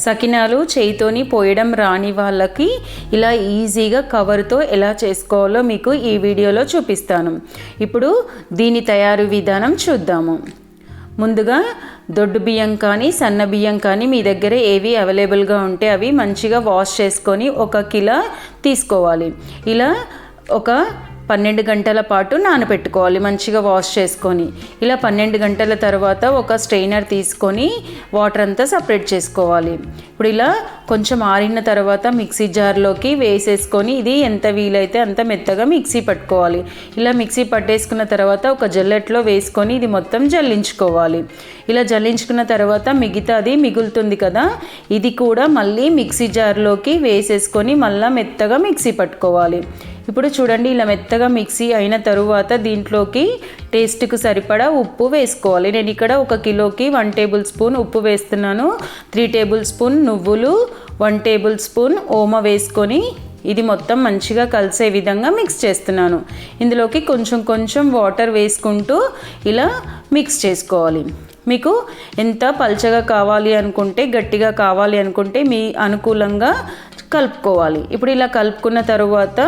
సకినాలు చేయితోని పోయడం రాని వాళ్ళకి ఇలా ఈజీగా కవర్తో ఎలా చేసుకోవాలో మీకు ఈ వీడియోలో చూపిస్తాను. ఇప్పుడు దీని తయారు విధానం చూద్దాము. ముందుగా దొడ్డు బియ్యం కానీ సన్న బియ్యం కానీ మీ దగ్గర ఏవి అవైలబుల్గా ఉంటే అవి మంచిగా వాష్ చేసుకొని 1 కిలో తీసుకోవాలి. ఇలా ఒక 12 గంటల పాటు నానబెట్టుకోవాలి మంచిగా వాష్ చేసుకొని. ఇలా 12 గంటల తర్వాత ఒక స్ట్రెయినర్ తీసుకొని వాటర్ అంతా సపరేట్ చేసుకోవాలి. ఇప్పుడు ఇలా కొంచెం ఆరిన తర్వాత మిక్సీ జార్లోకి వేసేసుకొని ఇది ఎంత వీలైతే అంత మెత్తగా మిక్సీ పట్టుకోవాలి. ఇలా మిక్సీ పట్టేసుకున్న తర్వాత ఒక జల్లెట్లో వేసుకొని ఇది మొత్తం జల్లించుకోవాలి. ఇలా జల్లించుకున్న తర్వాత మిగతాది మిగులుతుంది కదా, ఇది కూడా మళ్ళీ మిక్సీ జార్లోకి వేసేసుకొని మళ్ళీ మెత్తగా మిక్సీ పట్టుకోవాలి. ఇప్పుడు చూడండి, ఇలా మెత్తగా మిక్సీ అయిన తరువాత దీంట్లోకి టేస్ట్కు సరిపడా ఉప్పు వేసుకోవాలి. నేను ఇక్కడ 1 కిలోకి 1 టేబుల్ స్పూన్ ఉప్పు వేస్తున్నాను. 3 టేబుల్ స్పూన్ నువ్వులు, 1 టేబుల్ స్పూన్ ఓమ వేసుకొని ఇది మొత్తం మంచిగా కలిసే విధంగా మిక్స్ చేస్తున్నాను. ఇందులోకి కొంచెం కొంచెం వాటర్ వేసుకుంటూ ఇలా మిక్స్ చేసుకోవాలి. మీకు ఎంత పల్చగా కావాలి అనుకుంటే, గట్టిగా కావాలి అనుకుంటే మీ అనుకూలంగా కలుపుకోవాలి. ఇప్పుడు ఇలా కలుపుకున్న తర్వాత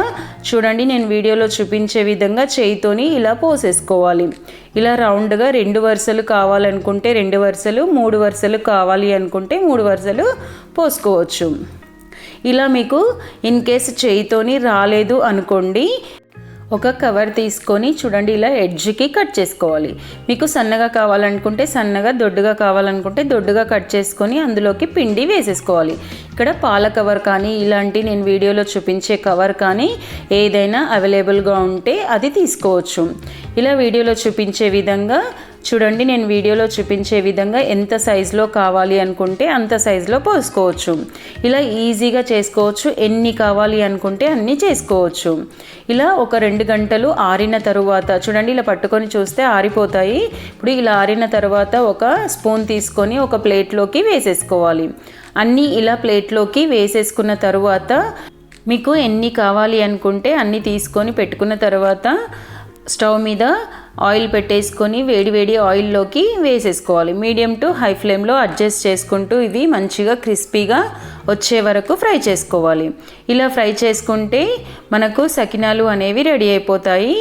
చూడండి, నేను వీడియోలో చూపించే విధంగా చేయితోని ఇలా పోసేసుకోవాలి. ఇలా రౌండ్గా 2 వరుసలు కావాలనుకుంటే 2 వరుసలు, 3 వరుసలు కావాలి అనుకుంటే 3 వరుసలు పోసుకోవచ్చు. ఇలా మీకు ఇన్ కేసు చేయితోని రాలేదు అనుకోండి, ఒక కవర్ తీసుకొని చూడండి ఇలా ఎడ్జ్కి కట్ చేసుకోవాలి. మీకు సన్నగా కావాలనుకుంటే సన్నగా, దొడ్డుగా కావాలనుకుంటే దొడ్డుగా కట్ చేసుకొని అందులోకి పిండి వేసేసుకోవాలి. ఇక్కడ పాల కవర్ కానీ ఇలాంటి నేను వీడియోలో చూపించే కవర్ కానీ ఏదైనా అవైలబుల్గా ఉంటే అది తీసుకోవచ్చు. ఇలా వీడియోలో చూపించే విధంగా చూడండి, నేను వీడియోలో చూపించే విధంగా ఎంత సైజులో కావాలి అనుకుంటే అంత సైజులో పోసుకోవచ్చు. ఇలా ఈజీగా చేసుకోవచ్చు. ఎన్ని కావాలి అనుకుంటే అన్నీ చేసుకోవచ్చు. ఇలా ఒక 2 గంటలు ఆరిన తరువాత చూడండి, ఇలా పట్టుకొని చూస్తే ఆరిపోతాయి. ఇప్పుడు ఇలా ఆరిన తర్వాత ఒక స్పూన్ తీసుకొని ఒక ప్లేట్లోకి వేసేసుకోవాలి. అన్నీ ఇలా ప్లేట్లోకి వేసేసుకున్న తరువాత మీకు ఎన్ని కావాలి అనుకుంటే అన్నీ తీసుకొని పెట్టుకున్న తర్వాత స్టవ్ మీద ఆయిల్ పెట్టేసుకొని వేడి ఆయిల్లోకి వేసేసుకోవాలి. మీడియం టు హై ఫ్లేమ్లో అడ్జస్ట్ చేసుకుంటూ ఇవి మంచిగా క్రిస్పీగా వచ్చే వరకు ఫ్రై చేసుకోవాలి. ఇలా ఫ్రై చేసుకుంటే మనకు సకినాలు అనేవి రెడీ అయిపోతాయి.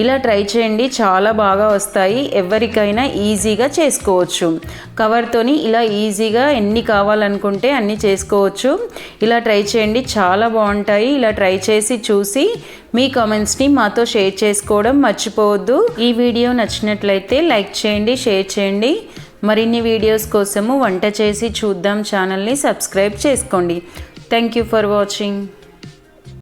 ఇలా ట్రై చేయండి, చాలా బాగా వస్తాయి. ఎవరికైనా ఈజీగా చేసుకోవచ్చు. కవర్తోని ఇలా ఈజీగా ఎన్ని కావాలనుకుంటే అన్ని చేసుకోవచ్చు. ఇలా ట్రై చేయండి, చాలా బాగుంటాయి. ఇలా ట్రై చేసి చూసి మీ కామెంట్స్ని మాతో షేర్ చేసుకోవడం మర్చిపోవద్దు. ఈ వీడియో నచ్చినట్లయితే లైక్ చేయండి, షేర్ చేయండి. మరిన్ని వీడియోస్ కోసము వంట చేసి చూద్దాం ఛానల్ని సబ్స్క్రైబ్ చేసుకోండి. Thank you for watching.